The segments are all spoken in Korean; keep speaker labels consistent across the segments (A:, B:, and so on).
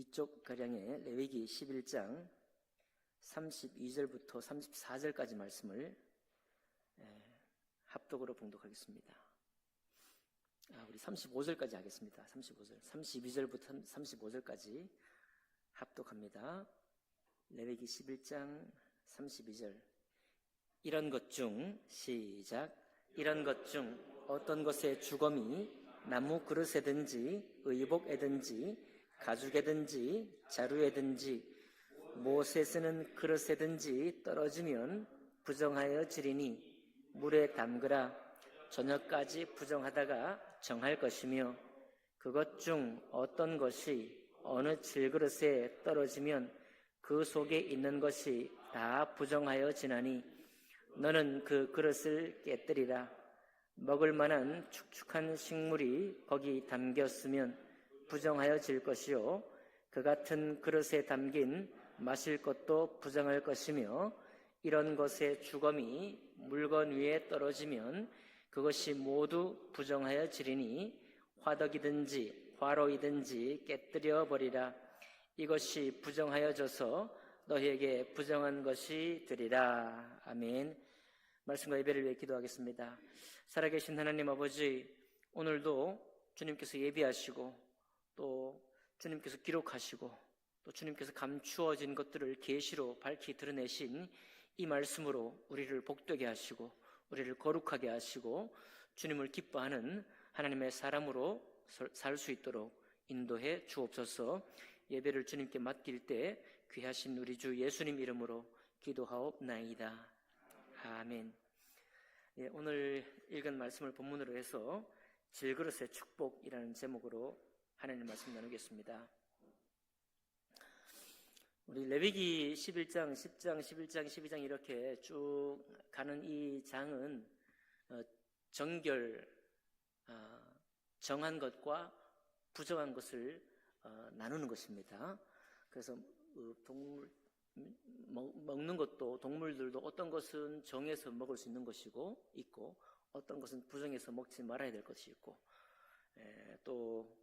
A: 이쪽 가량의 레위기 11장 32절부터 34절까지 말씀을 합독으로 봉독하겠습니다. 우리 35절까지 하겠습니다. 35절, 32절부터 35절까지 합독합니다. 레위기 11장 32절. 이런 것 중 시작. 이런 것 중 어떤 것의 주검이 나무 그릇에든지 의복에든지 가죽에든지 자루에든지 못에 쓰는 그릇에든지 떨어지면 부정하여 지리니 물에 담그라. 저녁까지 부정하다가 정할 것이며, 그것 중 어떤 것이 어느 질그릇에 떨어지면 그 속에 있는 것이 다 부정하여 지나니 너는 그 그릇을 깨뜨리라. 먹을 만한 축축한 식물이 거기 담겼으면 부정하여 질 것이요, 그 같은 그릇에 담긴 마실 것도 부정할 것이며, 이런 것의 주검이 물건 위에 떨어지면 그것이 모두 부정하여 지리니 화덕이든지 화로이든지 깨뜨려 버리라. 이것이 부정하여 져서 너희에게 부정한 것이 되리라. 아멘. 말씀과 예배를 위해 기도하겠습니다. 살아계신 하나님 아버지, 오늘도 주님께서 예비하시고 또 주님께서 기록하시고 또 주님께서 감추어진 것들을 계시로 밝히 드러내신 이 말씀으로 우리를 복되게 하시고 우리를 거룩하게 하시고 주님을 기뻐하는 하나님의 사람으로 살 수 있도록 인도해 주옵소서. 예배를 주님께 맡길 때 귀하신 우리 주 예수님 이름으로 기도하옵나이다. 아멘. 오늘 읽은 말씀을 본문으로 해서 질그릇의 축복이라는 제목으로 하나님 말씀 나누겠습니다. 우리 레위기 11장, 10장, 11장, 12장 이렇게 쭉 가는 이 장은 정결, 정한 것과 부정한 것을 나누는 것입니다. 그래서 먹는 것도, 동물들도 어떤 것은 정해서 먹을 수 있는 것이고 있고, 어떤 것은 부정해서 먹지 말아야 될 것이 있고, 또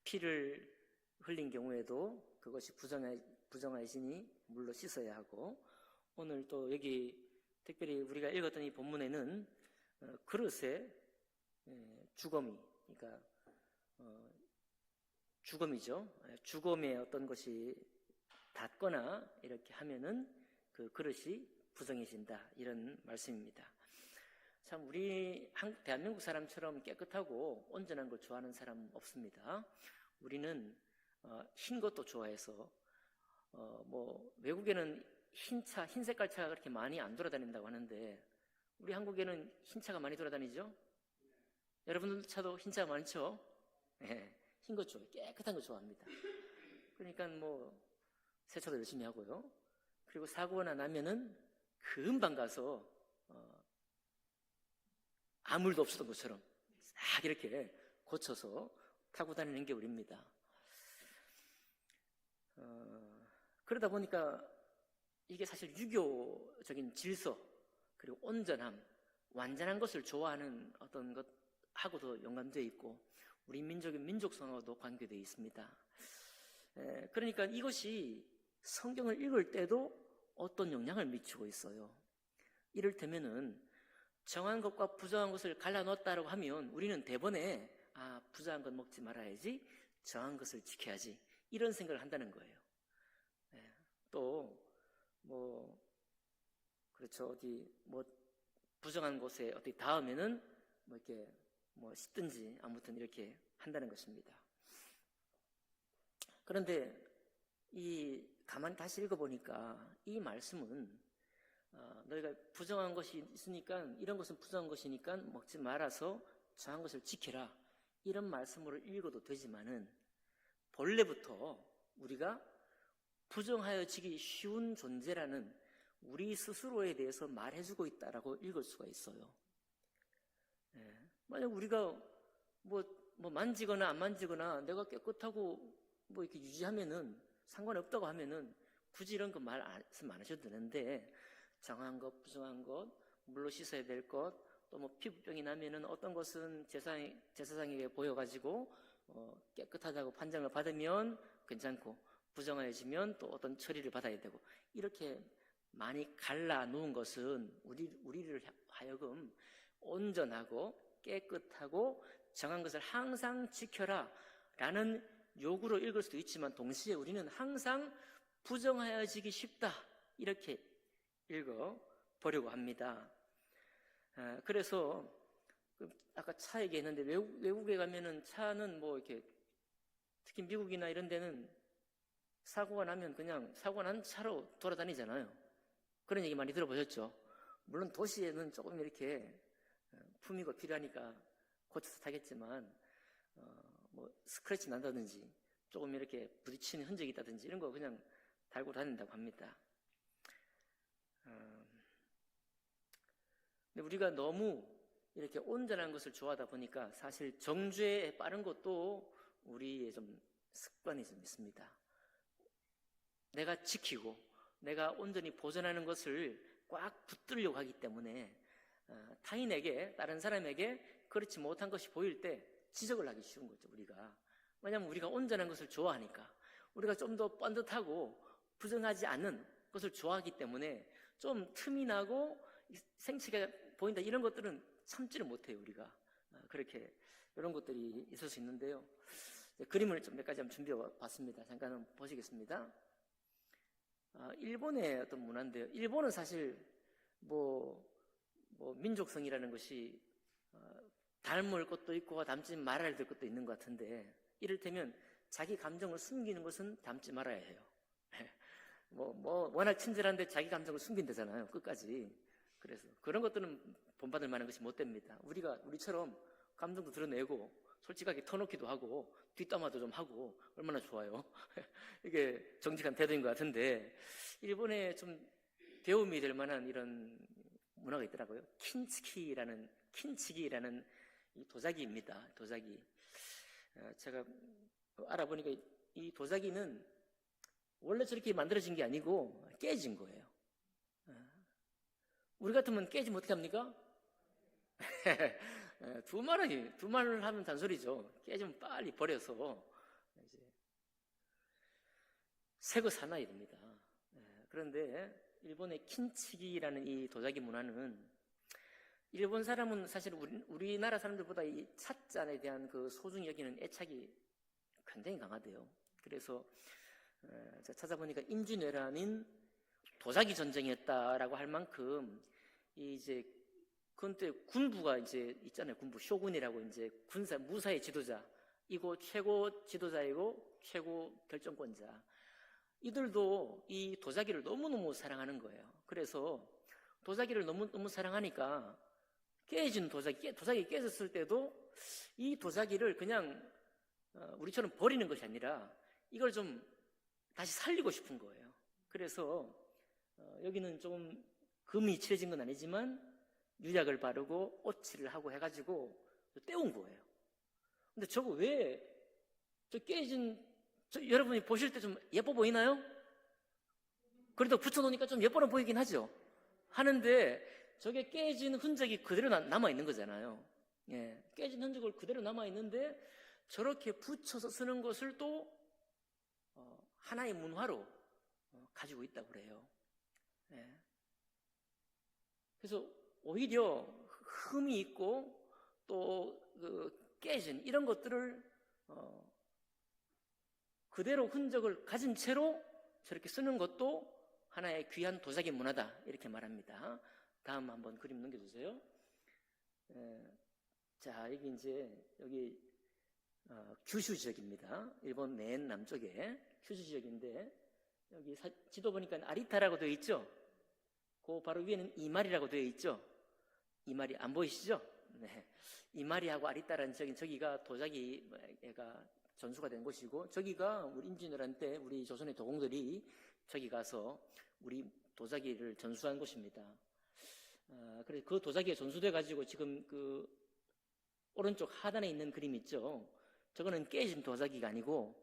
A: 피를 흘린 경우에도 그것이 부정하시니 물로 씻어야 하고, 오늘 또 여기 특별히 우리가 읽었던 이 본문에는 그릇에 주검이, 그러니까 주검이죠. 주검에 어떤 것이 닿거나 이렇게 하면은 그 그릇이 부정해진다, 이런 말씀입니다. 참 우리 대한민국 사람처럼 깨끗하고 온전한 걸 좋아하는 사람 없습니다. 우리는 흰 것도 좋아해서 외국에는 흰 색깔 차가 그렇게 많이 안 돌아다닌다고 하는데 우리 한국에는 흰 차가 많이 돌아다니죠? 여러분들 차도 흰 차가 많죠? 네, 흰 거 좋아해요. 깨끗한 거 좋아합니다. 그러니까 세차도 열심히 하고요. 그리고 사고가 나면은 금방 가서 아무 일도 없었던 것처럼 싹 이렇게 고쳐서 타고 다니는 게 우리입니다. 그러다 보니까 이게 사실 유교적인 질서, 그리고 온전함, 완전한 것을 좋아하는 어떤 것하고도 연관되어 있고 우리 민족의 민족성하고도 관계되어 있습니다. 그러니까 이것이 성경을 읽을 때도 어떤 영향을 미치고 있어요. 이를테면은 정한 것과 부정한 것을 갈라놓았다고 하면 우리는 대번에 부정한 것 먹지 말아야지, 정한 것을 지켜야지, 이런 생각을 한다는 거예요. 또 그렇죠, 어디 부정한 곳에 어디 닿으면은 이렇게 씻든지 아무튼 이렇게 한다는 것입니다. 그런데 가만히 다시 읽어보니까 이 말씀은 너희가 부정한 것이 있으니까, 이런 것은 부정한 것이니까 먹지 말아서 정한 것을 지켜라, 이런 말씀으로 읽어도 되지만은 본래부터 우리가 부정하여지기 쉬운 존재라는 우리 스스로에 대해서 말해주고 있다라고 읽을 수가 있어요. 만약 우리가 만지거나 안 만지거나 내가 깨끗하고 이렇게 유지하면은 상관이 없다고 하면은 굳이 이런 거 말씀 안 하셔도 되는데, 정한 것, 부정한 것, 물로 씻어야 될 것, 또 피부병이 나면은 어떤 것은 제사장에게 보여가지고 깨끗하다고 판정을 받으면 괜찮고, 부정하여지면 또 어떤 처리를 받아야 되고, 이렇게 많이 갈라 놓은 것은 우리를 하여금 온전하고 깨끗하고 정한 것을 항상 지켜라 라는 요구로 읽을 수도 있지만, 동시에 우리는 항상 부정하여지기 쉽다 이렇게 읽어 보려고 합니다. 그래서 아까 차 얘기했는데, 외국에 가면은 차는 뭐 이렇게, 특히 미국이나 이런 데는 사고가 나면 그냥 사고 난 차로 돌아다니잖아요. 그런 얘기 많이 들어보셨죠? 물론 도시에는 조금 이렇게 품위가 필요하니까 고쳐서 타겠지만, 뭐 스크래치 난다든지 조금 이렇게 부딪히는 흔적이 있다든지 이런 거 그냥 달고 다닌다고 합니다. 근데 우리가 너무 이렇게 온전한 것을 좋아하다 보니까 사실 정죄에 빠른 것도 우리의 좀 습관이 좀 있습니다. 내가 지키고 내가 온전히 보존하는 것을 꽉 붙들려고 하기 때문에 타인에게, 다른 사람에게 그렇지 못한 것이 보일 때 지적을 하기 쉬운 거죠, 우리가. 왜냐하면 우리가 온전한 것을 좋아하니까, 우리가 좀 더 번듯하고 부정하지 않는 것을 좋아하기 때문에 좀 틈이 나고 생치가 보인다 이런 것들은 참지를 못해요, 우리가. 그렇게 이런 것들이 있을 수 있는데요. 그림을 좀 몇 가지 한번 준비해 봤습니다. 잠깐 한번 보시겠습니다. 일본의 어떤 문화인데요. 일본은 사실 뭐 민족성이라는 것이 닮을 것도 있고 닮지 말아야 될 것도 있는 것 같은데, 이를테면 자기 감정을 숨기는 것은 닮지 말아야 해요. 워낙 친절한데 자기 감정을 숨긴다잖아요, 끝까지. 그래서 그런 것들은 본받을 만한 것이 못 됩니다. 우리처럼 감정도 드러내고 솔직하게 터놓기도 하고 뒷담화도 좀 하고 얼마나 좋아요. 이게 정직한 태도인 것 같은데, 일본에 좀 배움이 될 만한 이런 문화가 있더라고요. 킨치기라는 이 도자기입니다. 도자기. 제가 알아보니까 이 도자기는 원래 저렇게 만들어진 게 아니고 깨진 거예요. 우리 같으면 깨지면 어떻게 합니까? 두 말을 하면 잔소리죠. 깨지면 빨리 버려서 이제 새 거 사놔야 됩니다. 그런데 일본의 킨치기라는 이 도자기 문화는, 일본 사람은 사실 우리나라 사람들보다 이 찻잔에 대한 그 소중히 여기는 애착이 굉장히 강하대요. 그래서 제가 찾아보니까 임진왜란인 도자기 전쟁이었다라고 할 만큼, 이제 그때 군부가 이제 있잖아요. 군부 쇼군이라고, 이제 무사의 지도자이고 최고 지도자이고 최고 결정권자, 이들도 이 도자기를 너무너무 사랑하는 거예요. 그래서 도자기를 너무 사랑하니까 깨진 도자기 깨졌을 때도 이 도자기를 그냥 우리처럼 버리는 것이 아니라 이걸 좀 다시 살리고 싶은 거예요. 그래서 여기는 좀 금이 칠해진 건 아니지만 유약을 바르고 오칠을 하고 해가지고 떼운 거예요. 근데 저거 왜 깨진, 여러분이 보실 때 좀 예뻐 보이나요? 그래도 붙여놓으니까 좀 예뻐 보이긴 하죠. 하는데 저게 깨진 흔적이 그대로 남아있는 거잖아요. 깨진 흔적을 그대로 남아있는데 저렇게 붙여서 쓰는 것을 또 하나의 문화로 가지고 있다고 그래요. 그래서 오히려 흠이 있고 또 깨진 이런 것들을 그대로 흔적을 가진 채로 저렇게 쓰는 것도 하나의 귀한 도자기 문화다, 이렇게 말합니다. 다음 한번 그림 넘겨주세요. 자, 여기 규슈 지역입니다. 일본 맨 남쪽에 규슈 지역인데, 여기 지도 보니까 아리타라고 되어 있죠? 그 바로 위에는 이마리라고 되어 있죠? 이마리 안 보이시죠? 네. 이마리하고 아리타라는 지역인, 저기가 도자기가 전수가 된 곳이고, 저기가 우리 임진왜란 때 우리 조선의 도공들이 저기 가서 우리 도자기를 전수한 곳입니다. 그래서 그 도자기가 전수돼 가지고 지금 그 오른쪽 하단에 있는 그림 있죠? 저거는 깨진 도자기가 아니고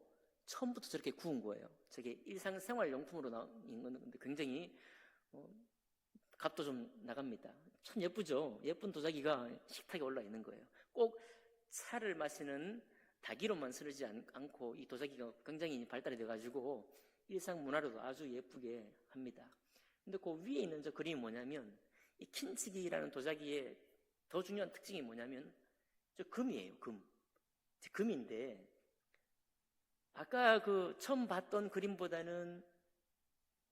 A: 처음부터 저렇게 구운 거예요. 저게 일상생활용품으로 나온 건데 굉장히 값도 좀 나갑니다. 참 예쁘죠? 예쁜 도자기가 식탁에 올라 있는 거예요. 꼭 차를 마시는 닭이로만 쓰지 않고 이 도자기가 굉장히 발달이 돼가지고 일상 문화로도 아주 예쁘게 합니다. 근데 그 위에 있는 저 그림이 뭐냐면 이 킨치기라는 도자기의 더 중요한 특징이 뭐냐면 저 금이에요. 금인데 아까 그 처음 봤던 그림보다는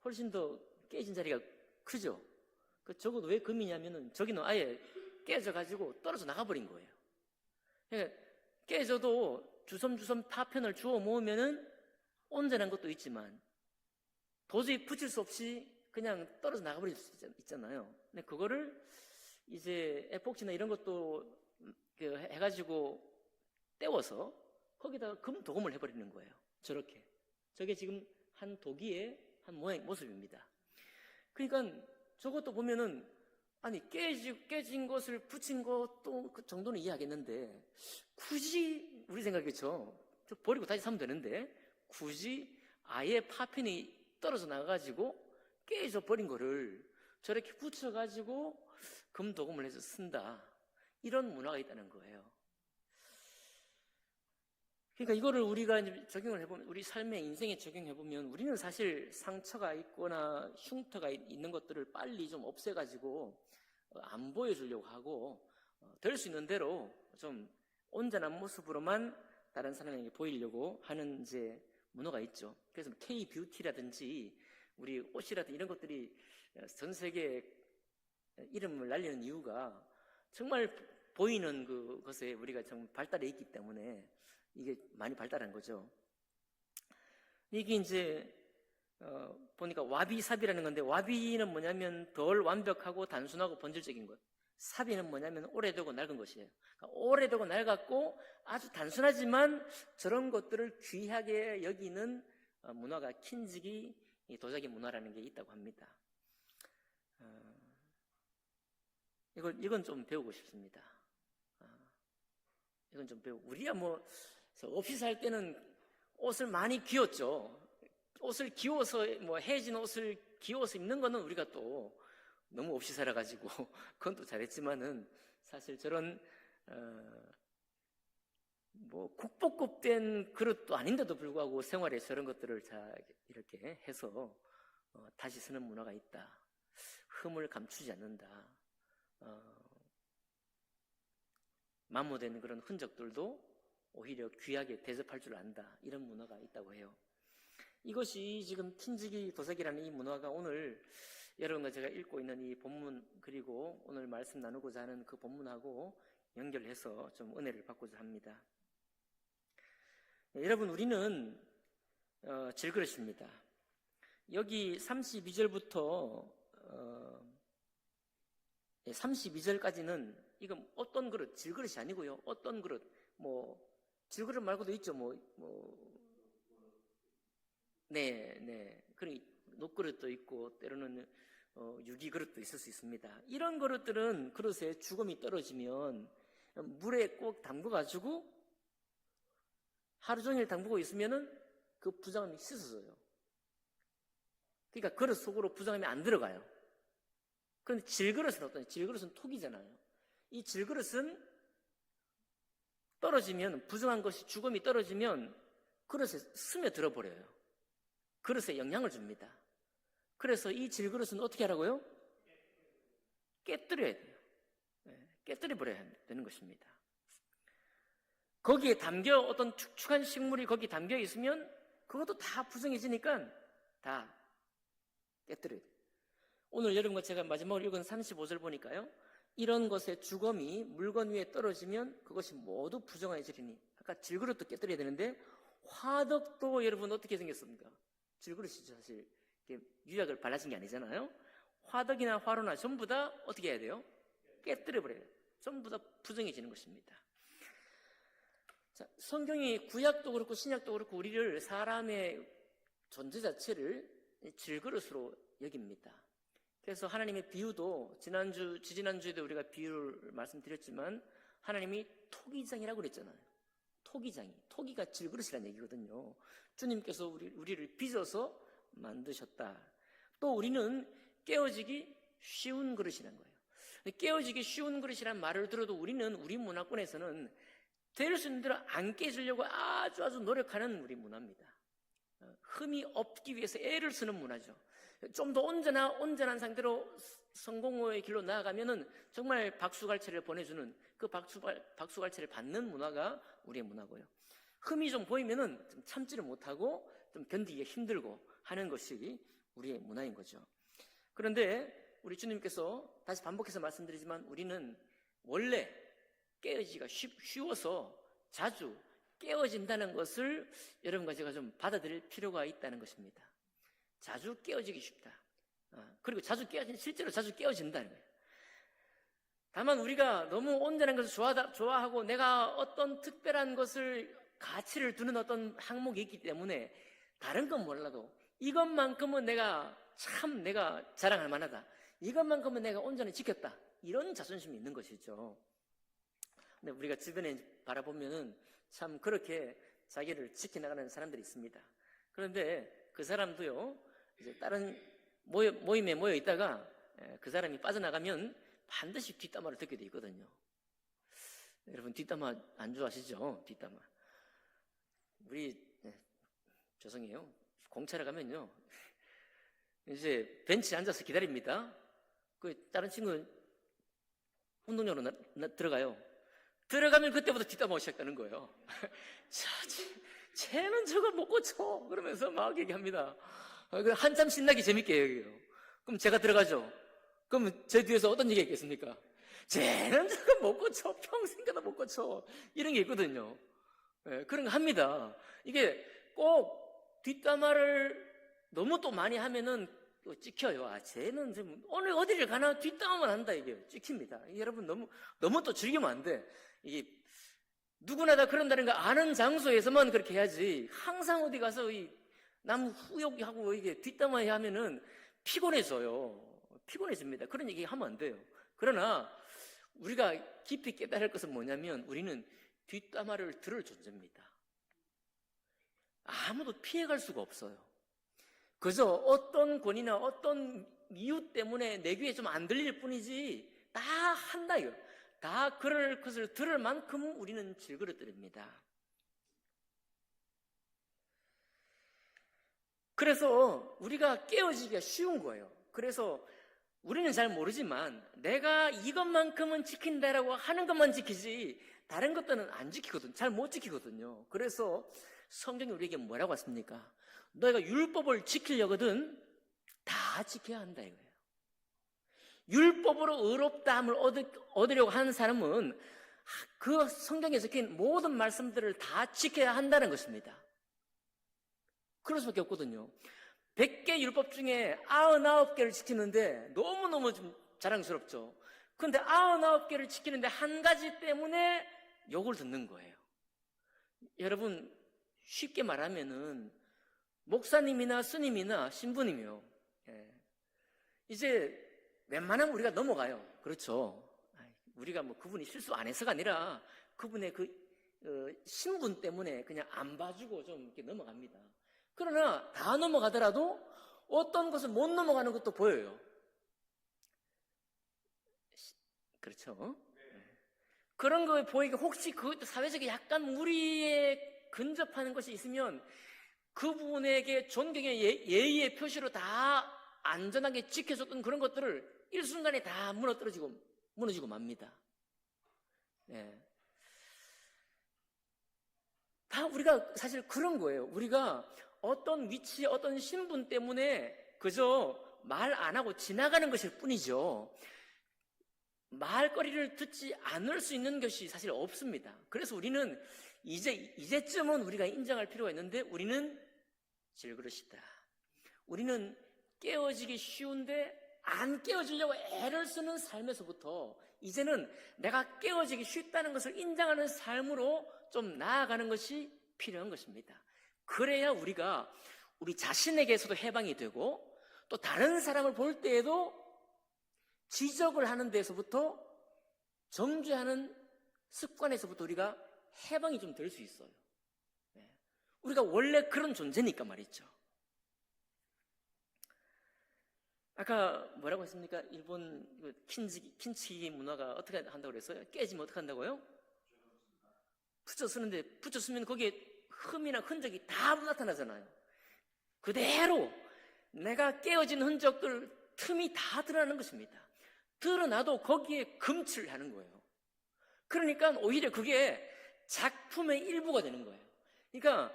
A: 훨씬 더 깨진 자리가 크죠. 적어도 왜 금이냐면은 저기는 아예 깨져가지고 떨어져 나가버린 거예요. 그러니까 깨져도 주섬주섬 파편을 주워 모으면은 온전한 것도 있지만 도저히 붙일 수 없이 그냥 떨어져 나가버릴 수 있잖아요. 근데 그거를 이제 에폭시나 이런 것도 해가지고 떼워서 거기다가 금도금을 해버리는 거예요. 저렇게. 저게 지금 한 도기의 한 모습입니다. 그러니까 저것도 보면은 아니 깨진 것을 붙인 것도 그 정도는 이해하겠는데 굳이 우리 생각이죠. 저 버리고 다시 사면 되는데 굳이 아예 파편이 떨어져 나가가지고 깨져 버린 거를 저렇게 붙여가지고 금도금을 해서 쓴다. 이런 문화가 있다는 거예요. 그러니까 이거를 우리가 이제 적용을 해보면, 우리 삶의 인생에 적용해보면, 우리는 사실 상처가 있거나 흉터가 있는 것들을 빨리 좀 없애가지고 안 보여주려고 하고, 될 수 있는 대로 좀 온전한 모습으로만 다른 사람에게 보이려고 하는 이제 문화가 있죠. 그래서 K-뷰티라든지 우리 옷이라든지 이런 것들이 전 세계에 이름을 날리는 이유가 정말 보이는 그것에 우리가 좀 발달해 있기 때문에 이게 많이 발달한 거죠. 이게 이제 보니까 와비사비라는 건데, 와비는 뭐냐면 덜 완벽하고 단순하고 본질적인 것, 사비는 뭐냐면 오래되고 낡은 것이에요. 그러니까 오래되고 낡았고 아주 단순하지만 저런 것들을 귀하게 여기는 문화가 킨지기 도자기 문화라는 게 있다고 합니다. 이건 좀 배우고 싶습니다. 이건 좀 배우고, 우리가 뭐 오피스 할 때는 옷을 많이 귀웠죠. 옷을 귀워서 뭐 해진 옷을 귀워서 입는 거는 우리가 또 너무 없이 살아가지고 그건 또 잘했지만은 사실 저런 뭐 국보급된 그릇도 아닌데도 불구하고 생활에 저런 것들을 이렇게 해서 다시 쓰는 문화가 있다. 흠을 감추지 않는다. 마모된 그런 흔적들도 오히려 귀하게 대접할 줄 안다. 이런 문화가 있다고 해요. 이것이 지금 킨지기 도자기라는 이 문화가 오늘 여러분과 제가 읽고 있는 이 본문, 그리고 오늘 말씀 나누고자 하는 그 본문하고 연결해서 좀 은혜를 받고자 합니다. 여러분, 우리는 질그릇입니다. 여기 32절부터 32절까지는 이건 어떤 그릇, 질그릇이 아니고요. 어떤 그릇, 뭐 질그릇 말고도 있죠. 네. 그리고 녹그릇도 있고 때로는 유리 그릇도 있을 수 있습니다. 이런 그릇들은 그릇에 주검이 떨어지면 물에 꼭 담궈가지고 하루 종일 담그고 있으면은 그 부정함이 씻어져요. 그러니까 그릇 속으로 부정함이 안 들어가요. 그런데 질그릇은 어떠냐? 질그릇은 톡이잖아요. 이 질그릇은 떨어지면, 부정한 것이 주검이 떨어지면 그릇에 스며들어 버려요. 그릇에 영향을 줍니다. 그래서 이 질그릇은 어떻게 하라고요? 깨뜨려야 돼요. 깨뜨려 버려야 되는 것입니다. 거기에 담겨 어떤 축축한 식물이 거기 담겨 있으면 그것도 다 부정해지니까 다 깨뜨려야 돼요. 오늘 여러분과 제가 마지막으로 읽은 35절 보니까요, 이런 것의 주검이 물건 위에 떨어지면 그것이 모두 부정해지리니, 아까 질그릇도 깨뜨려야 되는데 화덕도 여러분 어떻게 생겼습니까? 질그릇이죠. 사실 유약을 발라진 게 아니잖아요. 화덕이나 화로나 전부 다 어떻게 해야 돼요? 깨뜨려 버려요. 전부 다 부정해지는 것입니다. 자, 성경이 구약도 그렇고 신약도 그렇고 우리를, 사람의 존재 자체를 질그릇으로 여깁니다. 그래서 하나님의 비유도 지지난주에도 우리가 비유를 말씀드렸지만 하나님이 토기장이라고 그랬잖아요. 토기가 질그릇이라는 얘기거든요. 주님께서 우리를 빚어서 만드셨다. 또 우리는 깨어지기 쉬운 그릇이라는 거예요. 깨어지기 쉬운 그릇이라는 말을 들어도 우리는, 우리 문화권에서는 될 수 있는 대로 안 깨지려고 아주 노력하는 우리 문화입니다. 흠이 없기 위해서 애를 쓰는 문화죠. 좀 더 온전한 상태로 성공의 길로 나아가면은 정말 박수갈채를 보내주는 그 박수갈채를 받는 문화가 우리의 문화고요. 흠이 좀 보이면은 좀 참지를 못하고 좀 견디기가 힘들고 하는 것이 우리의 문화인 거죠. 그런데 우리 주님께서 다시 반복해서 말씀드리지만 우리는 원래 깨어지기가 쉬워서 자주 깨어진다는 것을 여러분과 제가 좀 받아들일 필요가 있다는 것입니다. 자주 깨어지기 쉽다. 그리고 실제로 자주 깨어진다는 거예요. 다만 우리가 너무 온전한 것을 좋아하고 내가 어떤 특별한 것을 가치를 두는 어떤 항목이 있기 때문에 다른 건 몰라도 이것만큼은 내가 자랑할 만하다. 이것만큼은 내가 온전히 지켰다. 이런 자존심이 있는 것이죠. 근데 우리가 주변에 바라보면은 참 그렇게 자기를 지켜나가는 사람들이 있습니다. 그런데 그 사람도요, 이제 다른 모임에 모여 있다가 그 사람이 빠져나가면 반드시 뒷담화를 듣게 돼 있거든요. 여러분 뒷담화 안 좋아하시죠? 뒷담화. 죄송해요. 공차를 가면요, 이제 벤치에 앉아서 기다립니다. 그 다른 친구는 운동장으로 들어가요. 들어가면 그때부터 뒷담화가 시작되는 거예요. 쟤는 저걸 못 고쳐 그러면서 막 얘기합니다. 한참 신나게 재밌게 얘기해요. 그럼 제가 들어가죠. 그럼 제 뒤에서 어떤 얘기가 있겠습니까? 쟤는 저걸 못 고쳐, 평생가도 못 고쳐, 이런 게 있거든요. 그런 거 합니다. 이게 꼭 뒷담화를 너무 또 많이 하면은 또 찍혀요. 쟤는 좀 오늘 어디를 가나 뒷담화만 한다, 이게 찍힙니다. 여러분 너무 또 즐기면 안 돼. 이게 누구나 다 그런다는 거 아는 장소에서만 그렇게 해야지, 항상 어디 가서 남 후욕하고 이게 뒷담화 하면은 피곤해집니다. 그런 얘기 하면 안 돼요. 그러나 우리가 깊이 깨달을 것은 뭐냐면 우리는 뒷담화를 들을 존재입니다. 아무도 피해갈 수가 없어요. 그저 어떤 권위나 어떤 이유 때문에 내 귀에 좀 안 들릴 뿐이지 다 한다 이거. 다 그럴 것을 들을 만큼 우리는 질그릇들입니다. 그래서 우리가 깨어지기가 쉬운 거예요. 그래서 우리는 잘 모르지만 내가 이것만큼은 지킨다라고 하는 것만 지키지 다른 것들은 안 지키거든. 잘 못 지키거든요. 그래서 성경이 우리에게 뭐라고 했습니까? 너희가 율법을 지키려거든 다 지켜야 한다 이거예요. 율법으로 의롭다함을 얻으려고 하는 사람은 그 성경에 적힌 모든 말씀들을 다 지켜야 한다는 것입니다. 그럴 수밖에 없거든요. 100개 율법 중에 99개를 지키는데 너무너무 좀 자랑스럽죠. 그런데 99개를 지키는데 한 가지 때문에 욕을 듣는 거예요. 여러분 쉽게 말하면은 목사님이나 스님이나 신부님이요, 이제 웬만하면 우리가 넘어가요. 그렇죠. 우리가 뭐 그분이 실수 안 해서가 아니라 그분의 신분 때문에 그냥 안 봐주고 좀 이렇게 넘어갑니다. 그러나 다 넘어가더라도 어떤 것을 못 넘어가는 것도 보여요. 그렇죠. 그런 거 보이게 혹시 그것도 사회적에 약간 무리에 근접하는 것이 있으면 그분에게 존경의 예의의 표시로 다 안전하게 지켜줬던 그런 것들을 일순간에 다 무너지고 맙니다. 다 우리가 사실 그런 거예요. 우리가 어떤 위치, 어떤 신분 때문에 그저 말 안 하고 지나가는 것일 뿐이죠. 말거리를 듣지 않을 수 있는 것이 사실 없습니다. 그래서 우리는 이제쯤은 우리가 인정할 필요가 있는데 우리는 질그릇이다. 우리는 깨어지기 쉬운데 안 깨어지려고 애를 쓰는 삶에서부터 이제는 내가 깨어지기 쉽다는 것을 인정하는 삶으로 좀 나아가는 것이 필요한 것입니다. 그래야 우리가 우리 자신에게서도 해방이 되고 또 다른 사람을 볼 때에도 지적을 하는 데서부터 정죄하는 습관에서부터 우리가 해방이 좀 될 수 있어요. 우리가 원래 그런 존재니까 말이죠. 아까 뭐라고 했습니까? 일본 킨치기 문화가 어떻게 한다고 그랬어요? 깨지면 어떻게 한다고요? 붙여 쓰는데 붙여 쓰면 거기에 흠이나 흔적이 다 나타나잖아요. 그대로 내가 깨어진 흔적들 틈이 다 드러나는 것입니다. 드러나도 거기에 금칠을 하는 거예요. 그러니까 오히려 그게 작품의 일부가 되는 거예요. 그러니까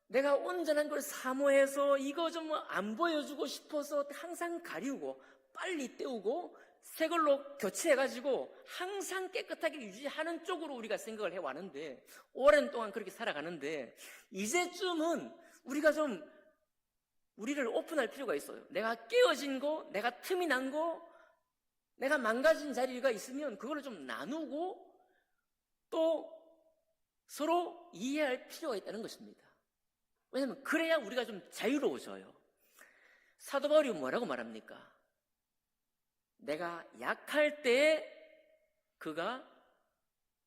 A: 내가 온전한 걸 사모해서 이거 좀 안 보여주고 싶어서 항상 가리우고 빨리 때우고 새 걸로 교체해가지고 항상 깨끗하게 유지하는 쪽으로 우리가 생각을 해왔는데, 오랜 동안 그렇게 살아가는데 이제쯤은 우리가 좀 우리를 오픈할 필요가 있어요. 내가 깨어진 거, 내가 틈이 난 거, 내가 망가진 자리가 있으면 그거를 좀 나누고 또 서로 이해할 필요가 있다는 것입니다. 왜냐하면 그래야 우리가 좀 자유로워져요. 사도 바울이 뭐라고 말합니까? 내가 약할 때 그가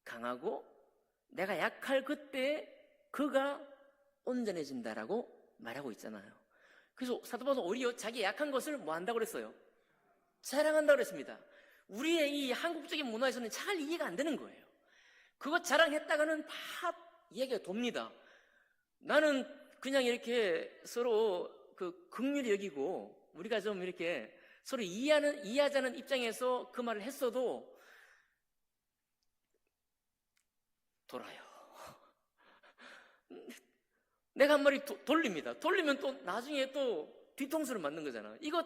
A: 강하고 내가 약할 그때 그가 온전해진다라고 말하고 있잖아요. 그래서 사도 바울은 오히려 자기 약한 것을 뭐 한다고 그랬어요? 자랑한다고 그랬습니다. 우리의 이 한국적인 문화에서는 잘 이해가 안 되는 거예요. 그거 자랑했다가는 다 얘기가 돕니다. 나는 그냥 이렇게 서로 긍휼히 여기고 우리가 좀 이렇게 서로 이해하자는 입장에서 그 말을 했어도 돌아요. 내가 한 마리 돌립니다. 돌리면 또 나중에 또 뒤통수를 맞는 거잖아. 이거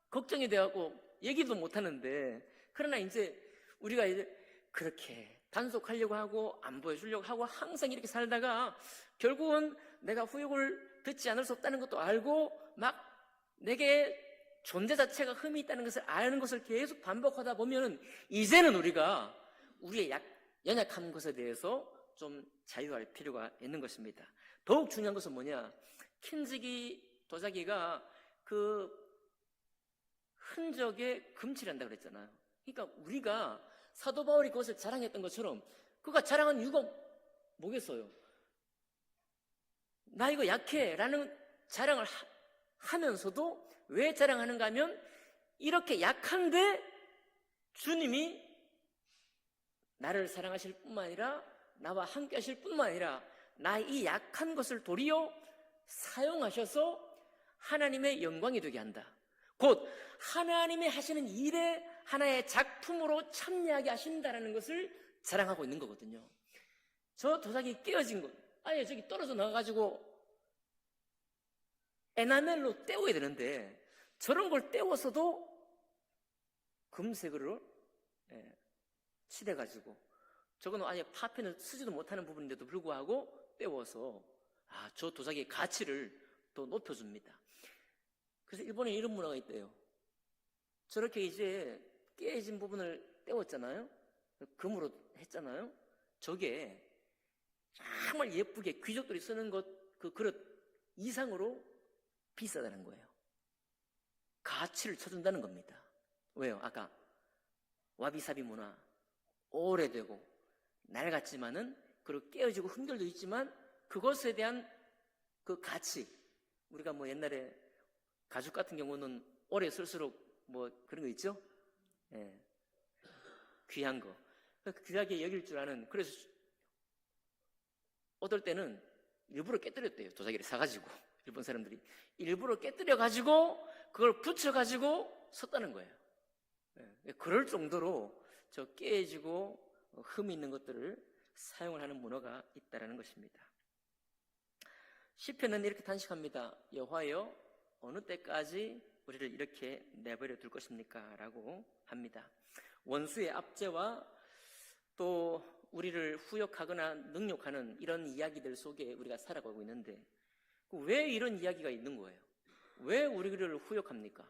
A: 걱정이 돼갖고 얘기도 못 하는데, 그러나 이제 우리가 이제 그렇게 단속하려고 하고 안 보여주려고 하고 항상 이렇게 살다가 결국은 내가 후욕을 듣지 않을 수 없다는 것도 알고 막 내게 존재 자체가 흠이 있다는 것을 아는 것을 계속 반복하다 보면은 이제는 우리가 우리의 연약한 것에 대해서 좀 자유할 필요가 있는 것입니다. 더욱 중요한 것은 뭐냐? 킨즈기 도자기가 그 흔적에 금칠한다고 그랬잖아요. 그러니까 우리가 사도 바울이 그것을 자랑했던 것처럼 그가 자랑한 이유가 뭐겠어요? 나 이거 약해 라는 자랑을 하면서도 왜 자랑하는가 하면 이렇게 약한데 주님이 나를 사랑하실 뿐만 아니라 나와 함께 하실 뿐만 아니라 나의 이 약한 것을 도리어 사용하셔서 하나님의 영광이 되게 한다. 곧 하나님이 하시는 일에 하나의 작품으로 참여하게 하신다는 것을 자랑하고 있는 거거든요. 저 도자기 깨어진 것 아예 저기 떨어져 나가가지고 에나멜로 떼워야 되는데 저런 걸 떼워서도 금색으로 칠해가지고 저거는 아예 파편을 쓰지도 못하는 부분인데도 불구하고 떼워서 저 도자기의 가치를 더 높여줍니다. 그래서 일본에 이런 문화가 있대요. 저렇게 이제 깨진 부분을 떼웠잖아요. 금으로 했잖아요. 저게 정말 예쁘게 귀족들이 쓰는 그 그릇 이상으로 비싸다는 거예요. 가치를 쳐준다는 겁니다. 왜요? 아까 와비사비 문화 오래되고 낡았지만은 그리고 깨어지고 흔들도 있지만 그것에 대한 그 가치, 우리가 뭐 옛날에 가죽 같은 경우는 오래 쓸수록 뭐 그런 거 있죠? 예. 귀한 거. 귀하게 여길 줄 아는, 그래서 어떨 때는 일부러 깨뜨렸대요. 도자기를 사가지고. 일본 사람들이 일부러 깨뜨려가지고 그걸 붙여가지고 썼다는 거예요. 예. 그럴 정도로 저 깨지고 흠이 있는 것들을 사용을 하는 문화가 있다는 것입니다. 시편은 이렇게 단식합니다. 여호와여 어느 때까지 우리를 이렇게 내버려 둘 것입니까? 라고 합니다. 원수의 압제와 또 우리를 후욕하거나 능욕하는 이런 이야기들 속에 우리가 살아가고 있는데 왜 이런 이야기가 있는 거예요? 왜 우리를 후욕합니까?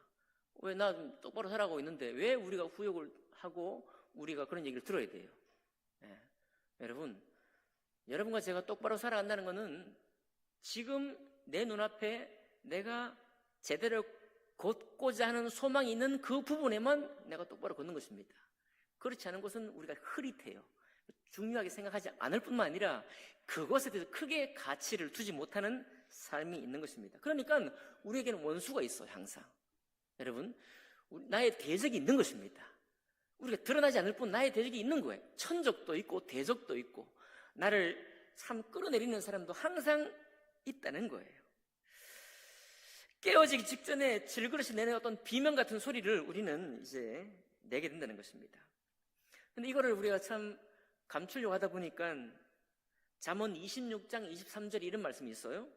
A: 왜 나 똑바로 살아가고 있는데 왜 우리가 후욕을 하고 우리가 그런 얘기를 들어야 돼요? 네. 여러분과 제가 똑바로 살아간다는 것은 지금 내 눈앞에 내가 제대로 걷고자 하는 소망이 있는 그 부분에만 내가 똑바로 걷는 것입니다. 그렇지 않은 것은 우리가 흐릿해요. 중요하게 생각하지 않을 뿐만 아니라 그것에 대해서 크게 가치를 두지 못하는 삶이 있는 것입니다. 그러니까 우리에게는 원수가 있어요. 항상. 여러분, 나의 대적이 있는 것입니다. 우리가 드러나지 않을 뿐 나의 대적이 있는 거예요. 천적도 있고 대적도 있고 나를 참 끌어내리는 사람도 항상 있다는 거예요. 깨어지기 직전에 질그릇이 내는 어떤 비명 같은 소리를 우리는 이제 내게 된다는 것입니다. 근데 이거를 우리가 참 감추려고 하다 보니까 잠언 26장 23절에 이런 말씀이 있어요.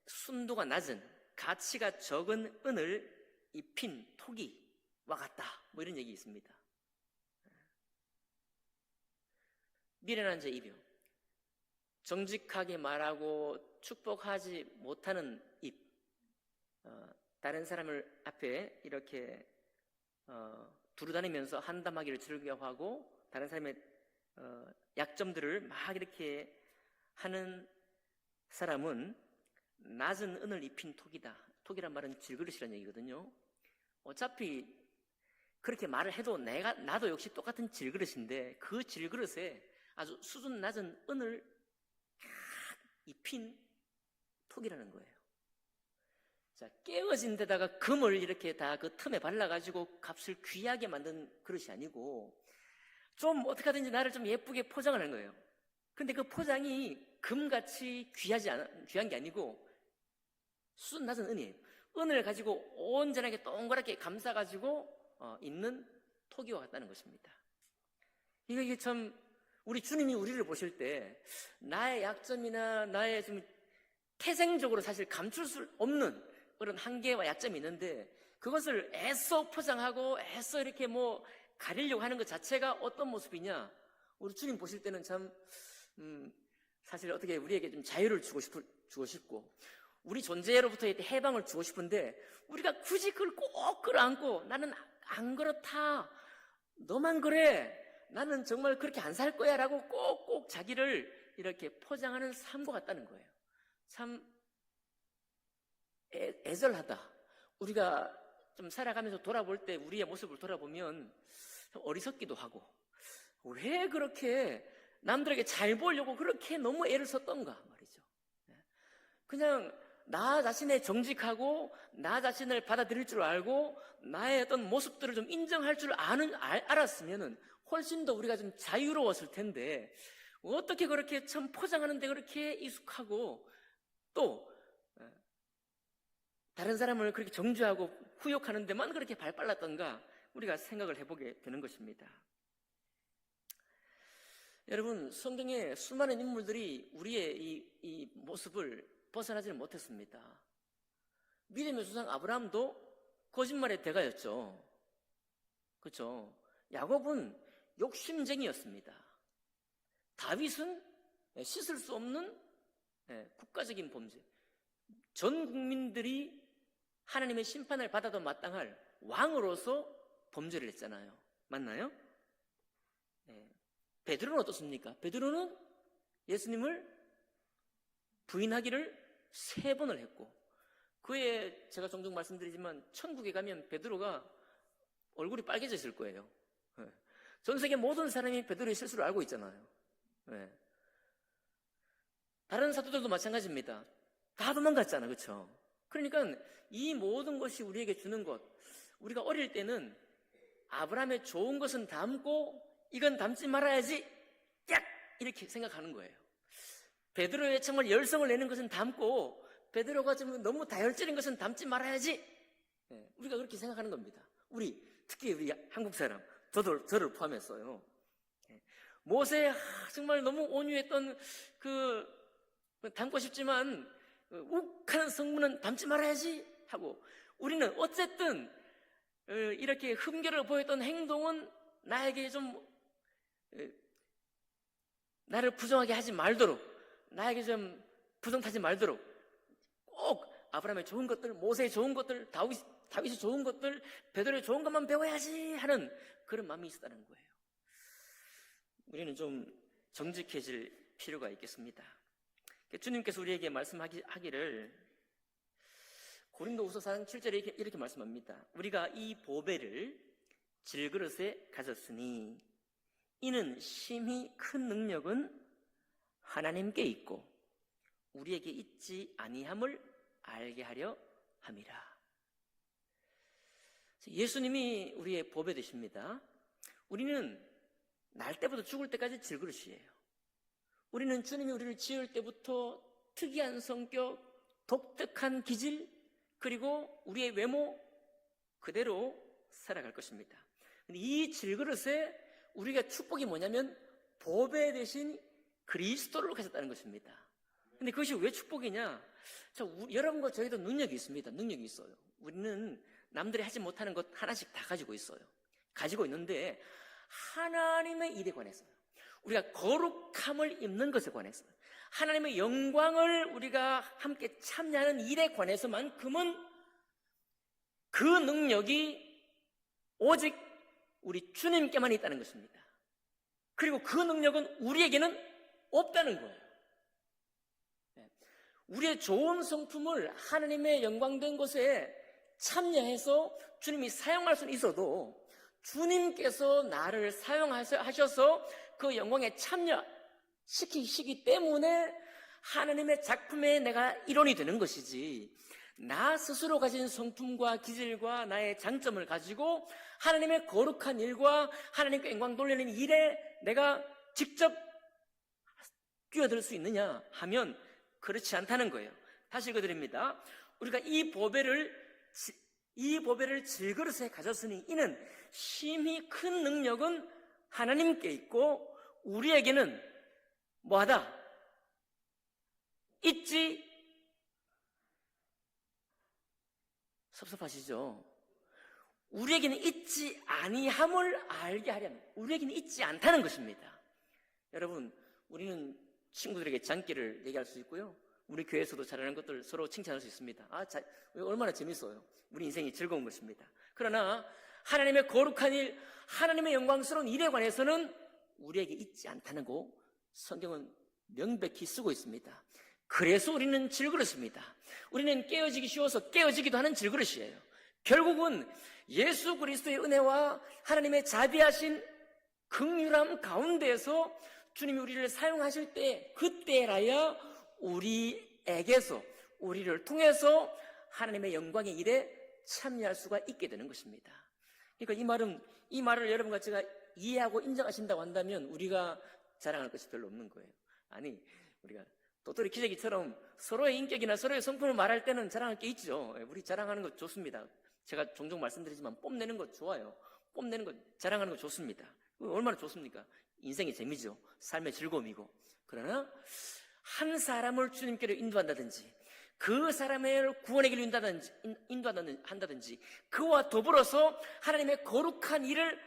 A: 순도가 낮은 가치가 적은 은을 입힌 토기와 같다, 뭐 이런 얘기 있습니다. 미련한 자 입이요, 정직하게 말하고 축복하지 못하는 입, 다른 사람을 앞에 이렇게 두루다니면서 한담하기를 즐겨하고 다른 사람의 약점들을 막 이렇게 하는 사람은 낮은 은을 입힌 톡이다. 톡이란 말은 질그릇이라는 얘기거든요. 어차피 그렇게 말을 해도 나도 역시 똑같은 질그릇인데 그 질그릇에 아주 수준 낮은 은을 입힌 톡이라는 거예요. 자, 깨어진 데다가 금을 이렇게 다 그 틈에 발라가지고 값을 귀하게 만든 그릇이 아니고 좀 어떻게 하든지 나를 좀 예쁘게 포장을 하는 거예요. 근데 그 포장이 금같이 귀한 게 아니고 수준 낮은 은이에요. 은을 가지고 온전하게 동그랗게 감싸가지고 있는 토기와 같다는 것입니다. 이게 참 우리 주님이 우리를 보실 때 나의 약점이나 나의 좀 태생적으로 사실 감출 수 없는 그런 한계와 약점이 있는데 그것을 애써 포장하고 애써 이렇게 뭐 가리려고 하는 것 자체가 어떤 모습이냐? 우리 주님 보실 때는 참 사실 어떻게 우리에게 좀 자유를 주고 싶고 우리 존재로부터 해방을 주고 싶은데 우리가 굳이 그걸 꼭 끌어안고 나는 안 그렇다, 너만 그래, 나는 정말 그렇게 안 살 거야 라고 꼭꼭 자기를 이렇게 포장하는 삶과 같다는 거예요. 참 애절하다. 우리가 좀 살아가면서 돌아볼 때 우리의 모습을 돌아보면 어리석기도 하고 왜 그렇게 남들에게 잘 보이려고 그렇게 너무 애를 썼던가 말이죠. 그냥 나 자신의 정직하고 나 자신을 받아들일 줄 알고 나의 어떤 모습들을 좀 인정할 줄 알았으면 훨씬 더 우리가 좀 자유로웠을 텐데 어떻게 그렇게 참 포장하는데 그렇게 익숙하고 또 다른 사람을 그렇게 정죄하고 후욕하는 데만 그렇게 발빨랐던가 우리가 생각을 해보게 되는 것입니다. 여러분, 성경에 수많은 인물들이 우리의 이 모습을 벗어나지는 못했습니다. 믿음의 조상 아브라함도 거짓말의 대가였죠. 그렇죠? 야곱은 욕심쟁이였습니다. 다윗은 씻을 수 없는 국가적인 범죄, 전 국민들이 하나님의 심판을 받아도 마땅할 왕으로서 범죄를 했잖아요. 맞나요? 베드로는 어떻습니까? 베드로는 예수님을 부인하기를 3번을 했고 그에 제가 종종 말씀드리지만 천국에 가면 베드로가 얼굴이 빨개져 있을 거예요. 전 세계 모든 사람이 베드로의 실수를 알고 있잖아요. 다른 사도들도 마찬가지입니다. 다 도망갔잖아, 그렇죠? 그러니까 이 모든 것이 우리에게 주는 것, 우리가 어릴 때는 아브라함의 좋은 것은 담고 이건 담지 말아야지 약 이렇게 생각하는 거예요. 베드로의 정말 열성을 내는 것은 담고 베드로가 좀 너무 다혈질인 것은 담지 말아야지, 우리가 그렇게 생각하는 겁니다. 특히 우리 한국 사람, 저를 포함했어요. 모세 정말 너무 온유했던 담고 싶지만 욱하는 성문은 담지 말아야지 하고 우리는 어쨌든 이렇게 흠결을 보였던 행동은 나에게 좀 나를 부정하게 하지 말도록, 나에게 좀 부정타지 말도록 꼭 아브라함의 좋은 것들, 모세의 좋은 것들, 다윗의 좋은 것들, 베드로의 좋은 것만 배워야지 하는 그런 마음이 있었다는 거예요. 우리는 좀 정직해질 필요가 있겠습니다. 주님께서 우리에게 말씀하기를 고린도후서 4장 7절에 이렇게 말씀합니다. 우리가 이 보배를 질그릇에 가졌으니 이는 심히 큰 능력은 하나님께 있고 우리에게 있지 아니함을 알게 하려 함이라. 예수님이 우리의 보배 되십니다. 우리는 날 때부터 죽을 때까지 질그릇이에요. 우리는 주님이 우리를 지을 때부터 특이한 성격, 독특한 기질, 그리고 우리의 외모 그대로 살아갈 것입니다. 이 질그릇에 우리가 축복이 뭐냐면 보배 대신 그리스도를 가졌다는 것입니다. 근데 그것이 왜 축복이냐? 여러분과 저희도 능력이 있습니다. 능력이 있어요. 우리는 남들이 하지 못하는 것 하나씩 다 가지고 있어요. 가지고 있는데 하나님의 일에 관해서요, 우리가 거룩함을 입는 것에 관해서, 하나님의 영광을 우리가 함께 참여하는 일에 관해서만큼은 그 능력이 오직 우리 주님께만 있다는 것입니다. 그리고 그 능력은 우리에게는 없다는 거예요. 우리의 좋은 성품을 하나님의 영광된 것에 참여해서 주님이 사용할 수는 있어도 주님께서 나를 사용하셔서 그 영광에 참여시키시기 때문에 하나님의 작품에 내가 일원이 되는 것이지, 나 스스로 가진 성품과 기질과 나의 장점을 가지고 하나님의 거룩한 일과 하나님께 영광 돌리는 일에 내가 직접 뛰어들 수 있느냐 하면 그렇지 않다는 거예요. 다시 읽어드립니다. 우리가 이 보배를 질그릇에 가졌으니 이는 심히 큰 능력은 하나님께 있고 우리에게는 뭐하다? 있지. 섭섭하시죠? 우리에게는 있지 아니함을 알게 하려면, 우리에게는 있지 않다는 것입니다. 여러분, 우리는 친구들에게 장기를 얘기할 수 있고요, 우리 교회에서도 잘하는 것들 서로 칭찬할 수 있습니다. 얼마나 재밌어요. 우리 인생이 즐거운 것입니다. 그러나 하나님의 거룩한 일, 하나님의 영광스러운 일에 관해서는 우리에게 있지 않다는 거 성경은 명백히 쓰고 있습니다. 그래서 우리는 질그릇입니다. 우리는 깨어지기 쉬워서 깨어지기도 하는 질그릇이에요. 결국은 예수 그리스도의 은혜와 하나님의 자비하신 긍휼함 가운데에서 주님이 우리를 사용하실 때, 그때라야 우리에게서, 우리를 통해서 하나님의 영광의 일에 참여할 수가 있게 되는 것입니다. 그러니까 이 말을 여러분과 제가 이해하고 인정하신다고 한다면 우리가 자랑할 것이 별로 없는 거예요. 아니, 우리가 도토리 기저귀처럼 서로의 인격이나 서로의 성품을 말할 때는 자랑할 게 있죠. 우리 자랑하는 거 좋습니다. 제가 종종 말씀드리지만 뽐내는 거 좋아요. 뽐내는 거, 자랑하는 거 좋습니다. 얼마나 좋습니까? 인생의 재미죠. 삶의 즐거움이고. 그러나 한 사람을 주님께로 인도한다든지, 그 사람을 구원의 길로 인도한다든지, 그와 더불어서 하나님의 거룩한 일을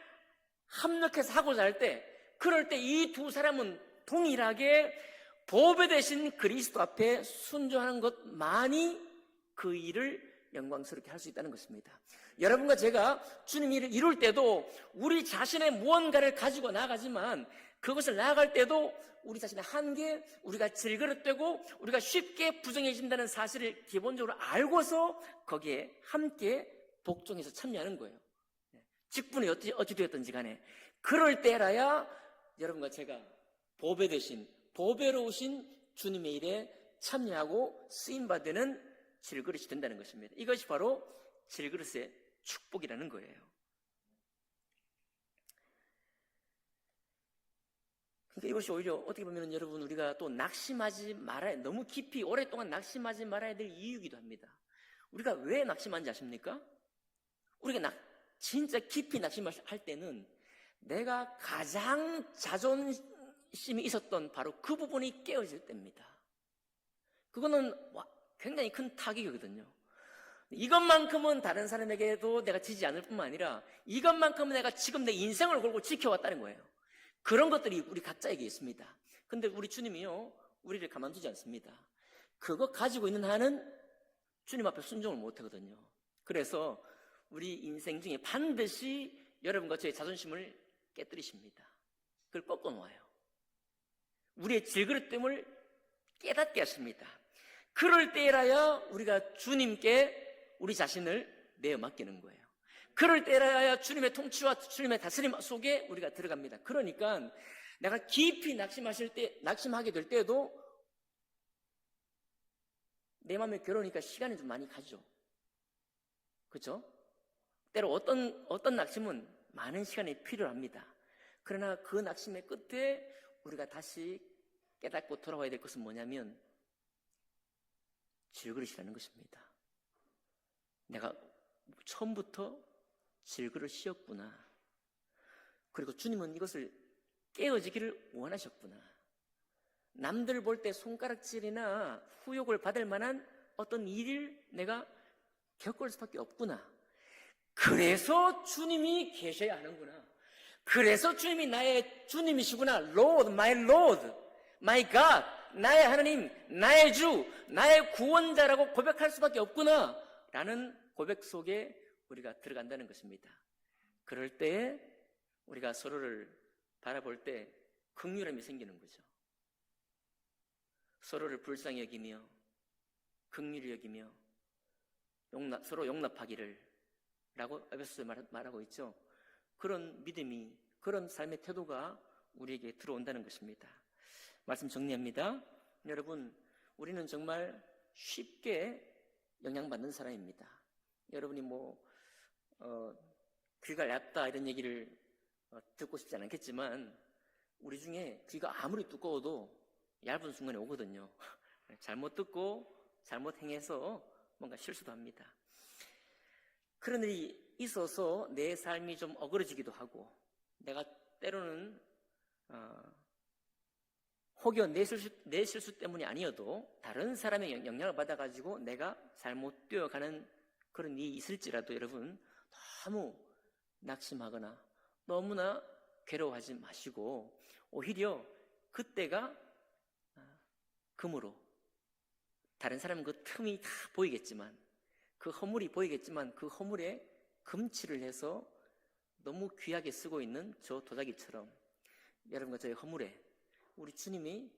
A: 합력해서 하고자 할 때, 그럴 때 이 두 사람은 동일하게 보배 되신 그리스도 앞에 순종하는 것만이 그 일을 영광스럽게 할 수 있다는 것입니다. 여러분과 제가 주님 일을 이룰 때도 우리 자신의 무언가를 가지고 나가지만, 그것을 나아갈 때도 우리 자신의 한계, 우리가 질그릇되고 우리가 쉽게 부정해진다는 사실을 기본적으로 알고서 거기에 함께 복종해서 참여하는 거예요. 직분이 어찌 되었든지 간에 그럴 때라야 여러분과 제가 보배 되신, 보배로우신 주님의 일에 참여하고 쓰임받는 질그릇이 된다는 것입니다. 이것이 바로 질그릇의 축복이라는 거예요. 그러니까 이것이 오히려 어떻게 보면 여러분, 우리가 또 낙심하지 말아야, 너무 깊이 오랫동안 낙심하지 말아야 될 이유이기도 합니다. 우리가 왜 낙심하는지 아십니까? 우리가 진짜 깊이 낙심할 때는 내가 가장 자존심이 있었던 바로 그 부분이 깨어질 때입니다. 그거는 굉장히 큰 타격이거든요. 이것만큼은 다른 사람에게도 내가 지지 않을 뿐만 아니라 이것만큼은 내가 지금 내 인생을 걸고 지켜왔다는 거예요. 그런 것들이 우리 각자에게 있습니다. 근데 우리 주님이요, 우리를 가만두지 않습니다. 그거 가지고 있는 한은 주님 앞에 순종을 못하거든요. 그래서 우리 인생 중에 반드시 여러분과 저의 자존심을 깨뜨리십니다. 그걸 꺾어놓아요. 우리의 질그릇됨을 깨닫게 하십니다. 그럴 때라야 우리가 주님께 우리 자신을 내어 맡기는 거예요. 그럴 때라야 주님의 통치와 주님의 다스림 속에 우리가 들어갑니다. 그러니까 내가 깊이 낙심하게 될 때도 내 마음에 괴로우니까 시간이 좀 많이 가죠. 그렇죠? 때로 어떤 낙심은 많은 시간이 필요합니다. 그러나 그 낙심의 끝에 우리가 다시 깨닫고 돌아와야 될 것은 뭐냐면, 질그릇이라는 것입니다. 내가 처음부터 질그릇이었구나. 그리고 주님은 이것을 깨어지기를 원하셨구나. 남들 볼 때 손가락질이나 후욕을 받을 만한 어떤 일을 내가 겪을 수밖에 없구나. 그래서 주님이 계셔야 하는구나. 그래서 주님이 나의 주님이시구나. Lord, my Lord, my God, 나의 하나님, 나의 주, 나의 구원자라고 고백할 수밖에 없구나 라는 고백 속에 우리가 들어간다는 것입니다. 그럴 때 우리가 서로를 바라볼 때 긍휼함이 생기는 거죠. 서로를 불쌍히 여기며 긍휼히 여기며 서로 용납하기를 라고 에베소서에 말하고 있죠. 그런 믿음이, 그런 삶의 태도가 우리에게 들어온다는 것입니다. 말씀 정리합니다. 여러분, 우리는 정말 쉽게 영향받는 사람입니다. 여러분이 귀가 얇다 이런 얘기를 듣고 싶지 않겠지만 우리 중에 귀가 아무리 두꺼워도 얇은 순간이 오거든요. 잘못 듣고 잘못 행해서 뭔가 실수도 합니다. 그런 일이 있어서 내 삶이 좀 어그러지기도 하고, 내가 때로는 혹여 내 실수 때문이 아니어도 다른 사람의 영향을 받아가지고 내가 잘못 뛰어가는 그런 일이 있을지라도 여러분 너무 낙심하거나 너무나 괴로워하지 마시고, 오히려 그때가 금으로, 다른 사람은 그 틈이 다 보이겠지만, 그 허물이 보이겠지만 그 허물에 금칠을 해서 너무 귀하게 쓰고 있는 저 도자기처럼 여러분과 저의 허물에 우리 주님이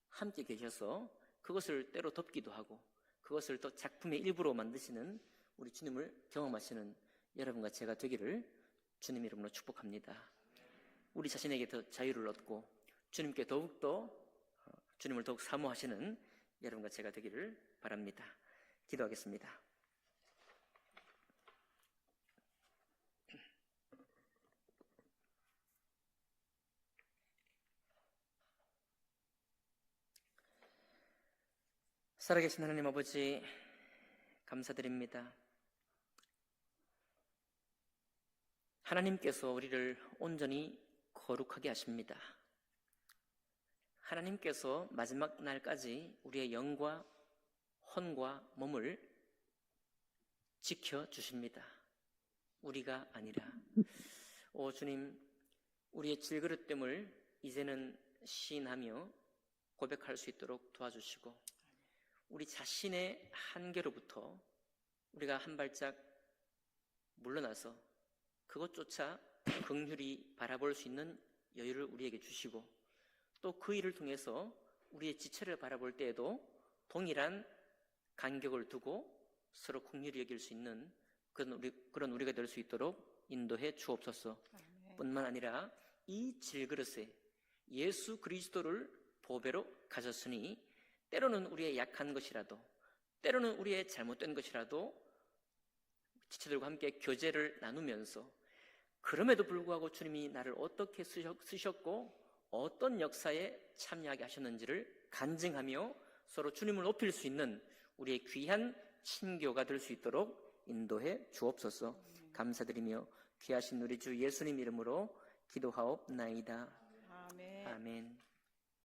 A: 함께 계셔서 그것을 때로 덮기도 하고 그것을 또 작품의 일부로 만드시는 우리 주님을 경험하시는 여러분과 제가 되기를 주님 이름으로 축복합니다. 우리 자신에게 더 자유를 얻고 주님께 더욱더 주님을 더욱 사모하시는 여러분과 제가 되기를 바랍니다. 기도하겠습니다. 살아계신 하나님 아버지, 감사드립니다. 하나님께서 우리를 온전히 거룩하게 하십니다. 하나님께서 마지막 날까지 우리의 영과 혼과 몸을 지켜주십니다. 우리가 아니라. 오 주님, 우리의 질그릇됨을 이제는 시인하며 고백할 수 있도록 도와주시고, 우리 자신의 한계로부터 우리가 한 발짝 물러나서 그것조차 긍휼히 바라볼 수 있는 여유를 우리에게 주시고, 또 그 일을 통해서 우리의 지체를 바라볼 때에도 동일한 간격을 두고 서로 긍휼히 여길 수 있는 그런 우리가 될 수 있도록 인도해 주옵소서. 뿐만 아니라 이 질그릇에 예수 그리스도를 보배로 가졌으니 때로는 우리의 약한 것이라도, 때로는 우리의 잘못된 것이라도 지체들과 함께 교제를 나누면서, 그럼에도 불구하고 주님이 나를 어떻게 쓰셨고 어떤 역사에 참여하게 하셨는지를 간증하며 서로 주님을 높일 수 있는 우리의 귀한 친교가 될 수 있도록 인도해 주옵소서. 감사드리며 귀하신 우리 주 예수님 이름으로 기도하옵나이다.
B: 아멘.